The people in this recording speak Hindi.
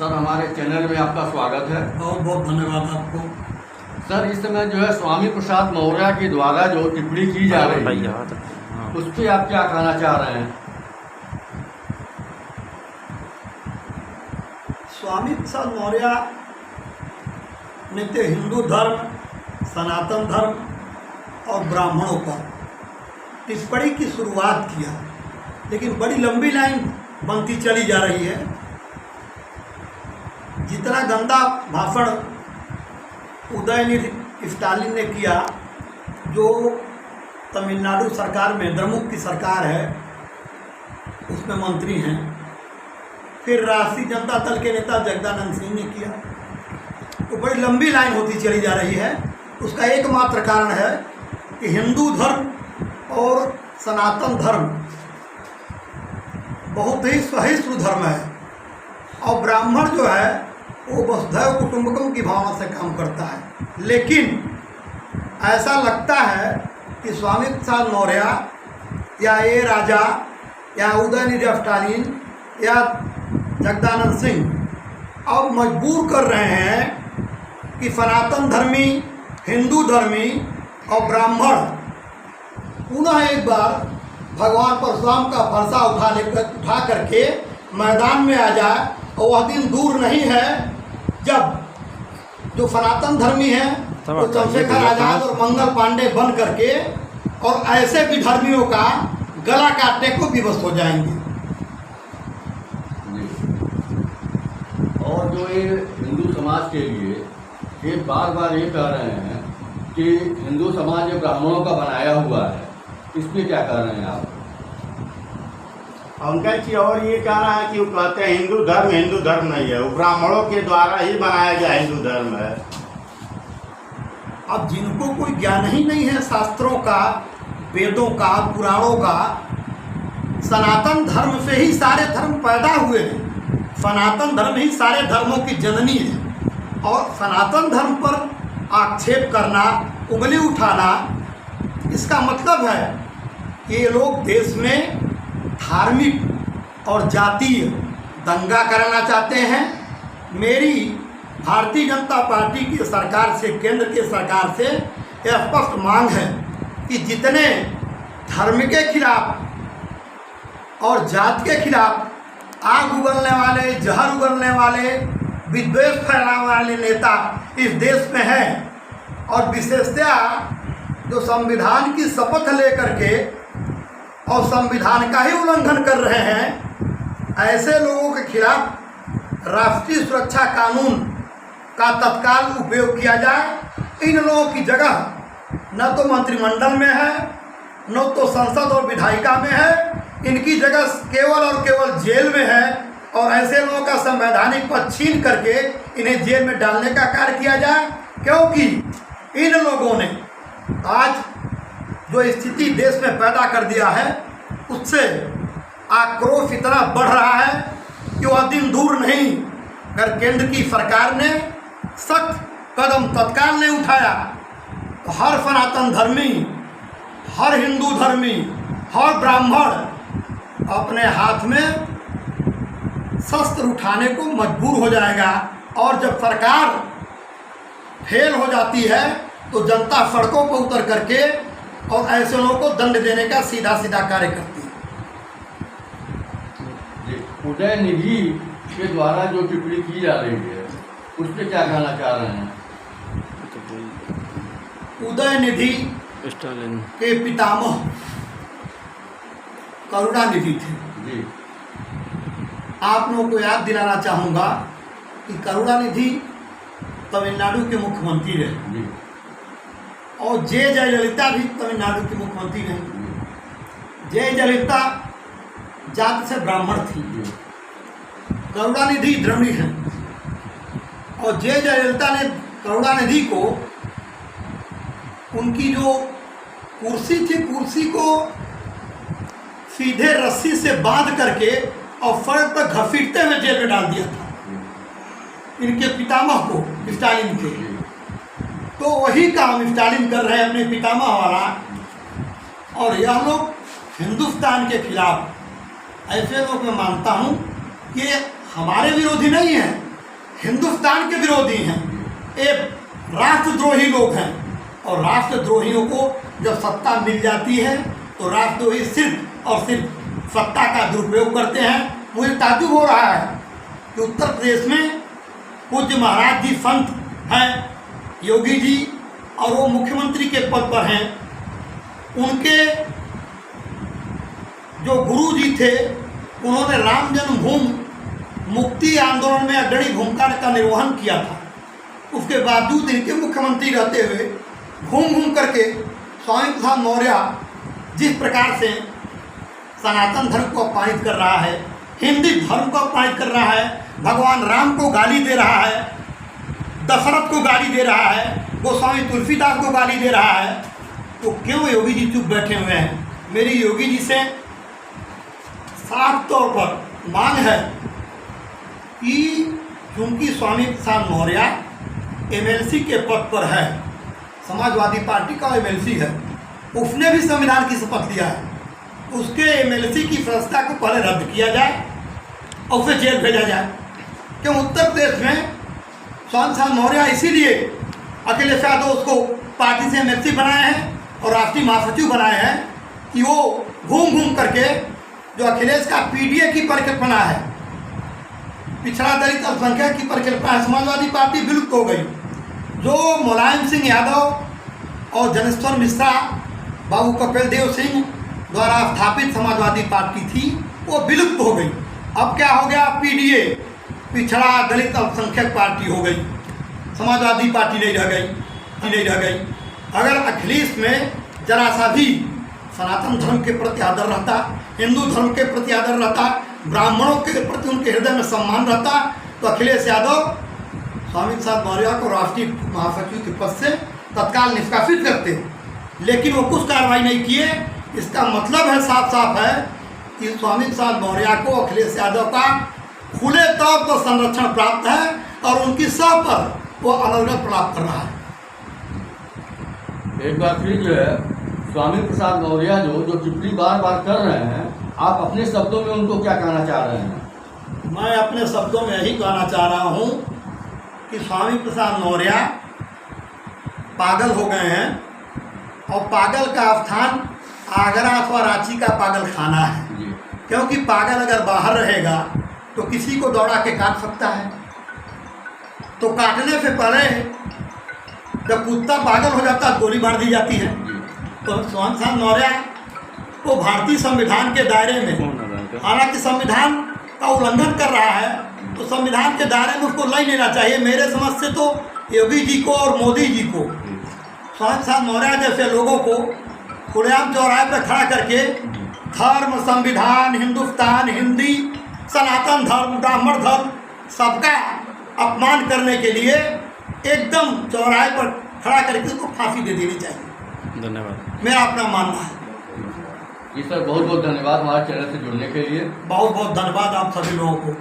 सर, हमारे चैनल में आपका स्वागत है। बहुत बहुत धन्यवाद आपको। सर, इस समय जो है स्वामी प्रसाद मौर्य के द्वारा जो टिप्पणी की जा रही है उस पर आप क्या कहना चाह रहे हैं? स्वामी प्रसाद मौर्य ने तो हिंदू धर्म, सनातन धर्म और ब्राह्मणों पर टिप्पणी की शुरुआत किया, लेकिन बड़ी लंबी लाइन बनती चली जा रही है। जितना गंदा भाषण उदयनिधि स्टालिन ने किया, जो तमिलनाडु सरकार में द्रमुक की सरकार है, उसमें मंत्री हैं, फिर राष्ट्रीय जनता दल के नेता जगदानंद सिंह ने किया, तो बड़ी लंबी लाइन होती चली जा रही है। उसका एकमात्र कारण है कि हिंदू धर्म और सनातन धर्म बहुत ही सहिष्णु धर्म है और ब्राह्मण जो है वो वसुधैव कुटुंबकम की भावना से काम करता है। लेकिन ऐसा लगता है कि स्वामी प्रसाद मौर्य या ये राजा या उदयनिधि स्टालिन या जगदानंद सिंह अब मजबूर कर रहे हैं कि सनातन धर्मी, हिंदू धर्मी और ब्राह्मण पुनः एक बार भगवान परशुराम का फरसा उठा करके मैदान में आ जाए। और वह दिन दूर नहीं है जब जो सनातन धर्मी है वो चंद्रशेखर आजाद और मंगल पांडे बन करके और ऐसे भी धर्मियों का गला काटने को विवश हो जाएंगे। और जो ये हिंदू समाज के लिए ये बार बार ये कह रहे हैं कि हिंदू समाज ब्राह्मणों का बनाया हुआ है, इस पर क्या कह रहे हैं आप? उनका चीज और ये कहना है कि वो कहते हैं हिंदू धर्म नहीं है, वो ब्राह्मणों के द्वारा ही बनाया गया हिंदू धर्म है। अब जिनको कोई ज्ञान ही नहीं है शास्त्रों का, वेदों का, पुराणों का, सनातन धर्म से ही सारे धर्म पैदा हुए हैं। सनातन धर्म ही सारे धर्मों की जननी है और सनातन धर्म पर आक्षेप करना, उंगली उठाना, इसका मतलब है कि ये लोग देश में धार्मिक और जातीय दंगा कराना चाहते हैं। मेरी भारतीय जनता पार्टी की सरकार से, केंद्र की सरकार से यह स्पष्ट मांग है कि जितने धर्म के खिलाफ और जात के खिलाफ आग उगलने वाले, जहर उगलने वाले, विद्वेष फैलाने वाले नेता इस देश में हैं और विशेषतया जो संविधान की शपथ लेकर के और संविधान का ही उल्लंघन कर रहे हैं, ऐसे लोगों के खिलाफ राष्ट्रीय सुरक्षा कानून का तत्काल उपयोग किया जाए। इन लोगों की जगह न तो मंत्रिमंडल में है, न तो संसद और विधायिका में है, इनकी जगह केवल और केवल जेल में है और ऐसे लोगों का संवैधानिक पद छीन करके इन्हें जेल में डालने का कार्य किया जाए। क्योंकि इन लोगों ने आज जो स्थिति देश में पैदा कर दिया है उससे आक्रोश इतना बढ़ रहा है कि वह दिन दूर नहीं। अगर केंद्र की सरकार ने सख्त कदम तत्काल नहीं उठाया तो हर सनातन धर्मी, हर हिंदू धर्मी, हर ब्राह्मण अपने हाथ में शस्त्र उठाने को मजबूर हो जाएगा। और जब सरकार फेल हो जाती है तो जनता सड़कों पर उतर करके और ऐसे लोगों को दंड देने का सीधा सीधा कार्य करती है। उदयनिधि के द्वारा जो टिप्पणी की जा रही है उस पर क्या कहना चाह रहे हैं? उदयनिधि स्टालिन के पितामह करुणानिधि थे जी। आप लोगों को याद दिलाना चाहूँगा कि करुणानिधि तमिलनाडु के मुख्यमंत्री रहे जी। और जयललिता भी तमिलनाडु की मुख्यमंत्री रही। जयललिता जात से ब्राह्मण थी, करुणानिधि द्रविड़ हैं और जयललिता ने करुणानिधि को उनकी जो कुर्सी थी, कुर्सी को सीधे रस्सी से बांध करके और सड़क पर घसीटते हुए जेल में डाल दिया था इनके पितामह को, स्टालिन के। तो वही काम स्टालिन कर रहे हैं अपने पितामह वाला। और यह लोग हिंदुस्तान के खिलाफ, ऐसे लोग मैं मानता हूँ कि हमारे विरोधी नहीं हैं, हिंदुस्तान के विरोधी हैं, ये राष्ट्रद्रोही लोग हैं। और राष्ट्रद्रोहियों को जब सत्ता मिल जाती है तो राष्ट्रद्रोही सिर्फ और सिर्फ सत्ता का दुरुपयोग करते हैं। मुझे ताज्जुब हो रहा है कि उत्तर प्रदेश में पूज्य महाराज जी संत हैं, योगी जी, और वो मुख्यमंत्री के पद पर हैं। उनके जो गुरु जी थे उन्होंने राम जन्मभूमि मुक्ति आंदोलन में अग्रणी भूमिका का निर्वहन किया था। उसके बावजूद इनके मुख्यमंत्री रहते हुए घूम घूम करके स्वामी प्रसाद मौर्य जिस प्रकार से सनातन धर्म को अपमानित कर रहा है, हिंदी धर्म को अपमानित कर रहा है, भगवान राम को गाली दे रहा है, दशरथ को गाली दे रहा है, गोस्वामी तुलसीदास को गाली दे रहा है, तो क्यों योगी जी चुप बैठे हुए हैं? मेरी योगी जी से साफ तौर पर मांग है कि क्योंकि स्वामी प्रसाद मौर्य एमएलसी के पद पर है, समाजवादी पार्टी का एमएलसी है, उसने भी संविधान की शपथ लिया है, उसके एमएलसी की सदस्यता को पहले रद्द किया जाए और उसे जेल भेजा जाए। क्यों उत्तर प्रदेश में स्वामी प्रसाद मौर्य इसीलिए अखिलेश यादव उसको पार्टी से एमएलसी बनाए हैं और राष्ट्रीय महासचिव बनाए हैं कि वो घूम घूम करके जो अखिलेश का पीडीए की परिकल्पना है, पिछड़ा दलित अल्पसंख्यक की परिकल्पना, समाजवादी पार्टी विलुप्त हो गई। जो मुलायम सिंह यादव और जनेश्वर मिश्रा, बाबू कपिल देव सिंह द्वारा स्थापित समाजवादी पार्टी थी, वो विलुप्त हो गई। अब क्या हो गया? पीडीए, पिछड़ा दलित अल्पसंख्यक पार्टी हो गई, समाजवादी पार्टी नहीं रह गई। अगर अखिलेश में जरा सा भी सनातन धर्म के प्रति आदर रहता, हिंदू धर्म के प्रति आदर रहता, ब्राह्मणों के प्रति उनके हृदय में सम्मान रहता, तो अखिलेश यादव स्वामी प्रसाद मौर्य को राष्ट्रीय महासचिव के पद से तत्काल निष्कासित करते। लेकिन वो कुछ कार्रवाई नहीं किए। इसका मतलब है, साफ साफ है कि स्वामी प्रसाद मौर्य को अखिलेश यादव का खुले तौर पर संरक्षण प्राप्त है और उनकी सह पर वो अनर्गल प्राप्त कर रहा है। एक बार फिर जो है स्वामी प्रसाद मौर्य जो टिप्पणी बार बार कर रहे हैं, आप अपने शब्दों में उनको क्या कहना चाह रहे हैं? मैं अपने शब्दों में यही कहना चाह रहा हूँ कि स्वामी प्रसाद मौर्य पागल हो गए हैं और पागल का स्थान आगरा अथवा रांची का पागल खाना है। क्योंकि पागल अगर बाहर रहेगा तो किसी को दौड़ा के काट सकता है, तो काटने से पहले जब कुत्ता पागल हो जाता है गोली मार दी जाती है। तो स्वामी प्रसाद मौर्य को भारतीय संविधान के दायरे में, हालांकि संविधान का उल्लंघन कर रहा है, तो संविधान के दायरे में उसको नहीं लेना चाहिए। मेरे समझ से तो योगी जी को और मोदी जी को, स्वामी प्रसाद मौर्य जैसे लोगों को खुलेआम चौराहे पर खड़ा करके धर्म, संविधान, हिंदुस्तान, हिंदी, सनातन धर्म, ब्राह्मण धर्म, सबका अपमान करने के लिए एकदम चौराहे पर खड़ा करके उसको फांसी दे देनी चाहिए। धन्यवाद। मेरा अपना मानना है। जी सर, बहुत बहुत धन्यवाद हमारे चैनल से जुड़ने के लिए। बहुत बहुत धन्यवाद आप सभी लोगों को।